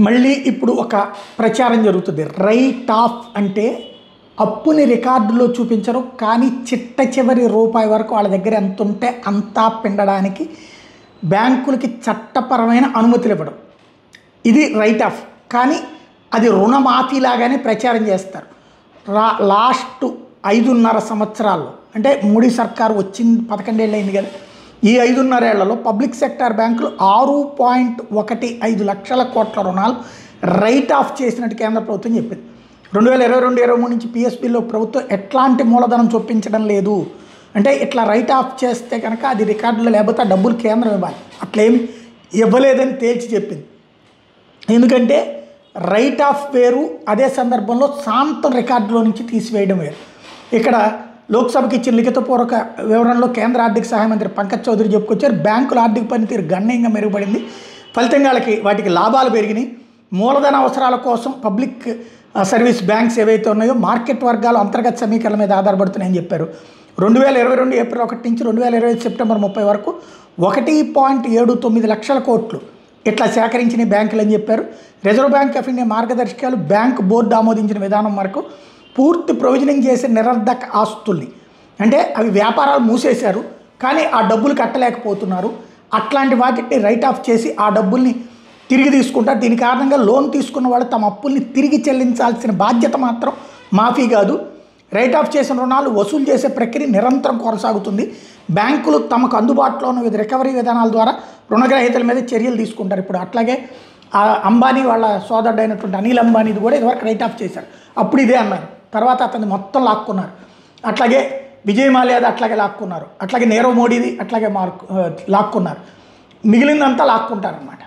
మళ్ళీ ఇప్పుడు ఒక ప్రచారం జరుగుతుంది. రైట్ ఆఫ్ అంటే అప్పుని రికార్డులో చూపించరు, కానీ చిట్ట చివరి రూపాయి వరకు వాళ్ళ దగ్గర ఎంత ఉంటే అంతా పిండడానికి బ్యాంకులకి చట్టపరమైన అనుమతులు ఇవ్వడం. ఇది రైట్ ఆఫ్. కానీ అది రుణమాఫీలాగానే ప్రచారం చేస్తారు. లాస్ట్ 5.5 సంవత్సరాల్లో, అంటే మోడీ సర్కారు వచ్చింది 11 ఏళ్ళు అయింది కదా, ఈ 5.5 ఏళ్లలో పబ్లిక్ సెక్టార్ బ్యాంకులు 6.15 లక్షల కోట్ల రుణాలు రైట్ ఆఫ్ చేసినట్టు కేంద్ర ప్రభుత్వం చెప్పింది. 2022-23 నుంచి పిఎస్బిలో ప్రభుత్వం ఎట్లాంటి మూలధనం చొప్పించడం లేదు. అంటే ఇట్లా రైట్ ఆఫ్ చేస్తే కనుక అది రికార్డులో, లేకపోతే ఆ డబ్బులు కేంద్రం ఇవ్వాలి. అట్లేం ఇవ్వలేదని తేల్చి చెప్పింది. ఎందుకంటే రైట్ ఆఫ్ వేరు, అదే సందర్భంలో శాంతం రికార్డులో నుంచి తీసివేయడం వేరు. ఇక్కడ లోక్సభకి ఇచ్చిన లిఖితపూర్వక వివరణలో కేంద్ర ఆర్థిక సహాయ మంత్రి పంకజ్ చౌదరి చెప్పుకొచ్చారు. బ్యాంకుల ఆర్థిక పనితీరు గణనీయంగా మెరుగుపడింది, ఫలితంగా వాటికి లాభాలు పెరిగినాయి. మూలధన అవసరాల కోసం పబ్లిక్ సర్వీస్ బ్యాంక్స్ ఏవైతే ఉన్నాయో మార్కెట్ వర్గాలు అంతర్గత సమీకరణల మీద ఆధారపడుతున్నాయని చెప్పారు. 2022 ఏప్రిల్ 1 నుంచి 2025 సెప్టెంబర్ 30 వరకు 1.79 లక్షల కోట్లు ఇట్లా సేకరించిన బ్యాంకులు అని చెప్పారు. రిజర్వ్ బ్యాంక్ ఆఫ్ ఇండియా మార్గదర్శకాలు బ్యాంక్ బోర్డు ఆమోదించిన విధానం వరకు పూర్తి ప్రొవిజనింగ్ చేసే నిరర్ధక ఆస్తుల్ని, అంటే అవి వ్యాపారాలు మూసేశారు కానీ ఆ డబ్బులు కట్టలేకపోతున్నారు, అట్లాంటి వాటిని రైట్ ఆఫ్ చేసి ఆ డబ్బుల్ని తిరిగి తీసుకుంటారు. దీని కారణంగా లోన్ తీసుకున్న వాళ్ళు తమ అప్పుల్ని తిరిగి చెల్లించాల్సిన బాధ్యత మాత్రం మాఫీ కాదు. రైట్ ఆఫ్ చేసిన రుణాలు వసూలు చేసే ప్రక్రియ నిరంతరం కొనసాగుతుంది. బ్యాంకులు తమకు అందుబాటులో ఉన్న వివిధ రికవరీ విధానాల ద్వారా రుణగ్రహీతల మీద చర్యలు తీసుకుంటారు. ఇప్పుడు అట్లాగే అంబానీ వాళ్ళ సోదరుడైనటువంటి అనిల్ అంబానీది కూడా ఇదివరకు రైట్ ఆఫ్ చేశారు. అప్పుడు ఇదే అన్నారు, తర్వాత అతన్ని మొత్తం లాక్కున్నారు. అట్లాగే విజయ్ మాల్యాది అట్లాగే లాక్కున్నారు, అట్లాగే నీరవ్ మోడీది అట్లాగే లాక్కున్నారు, మిగిలిందంతా లాక్కుంటారన్నమాట.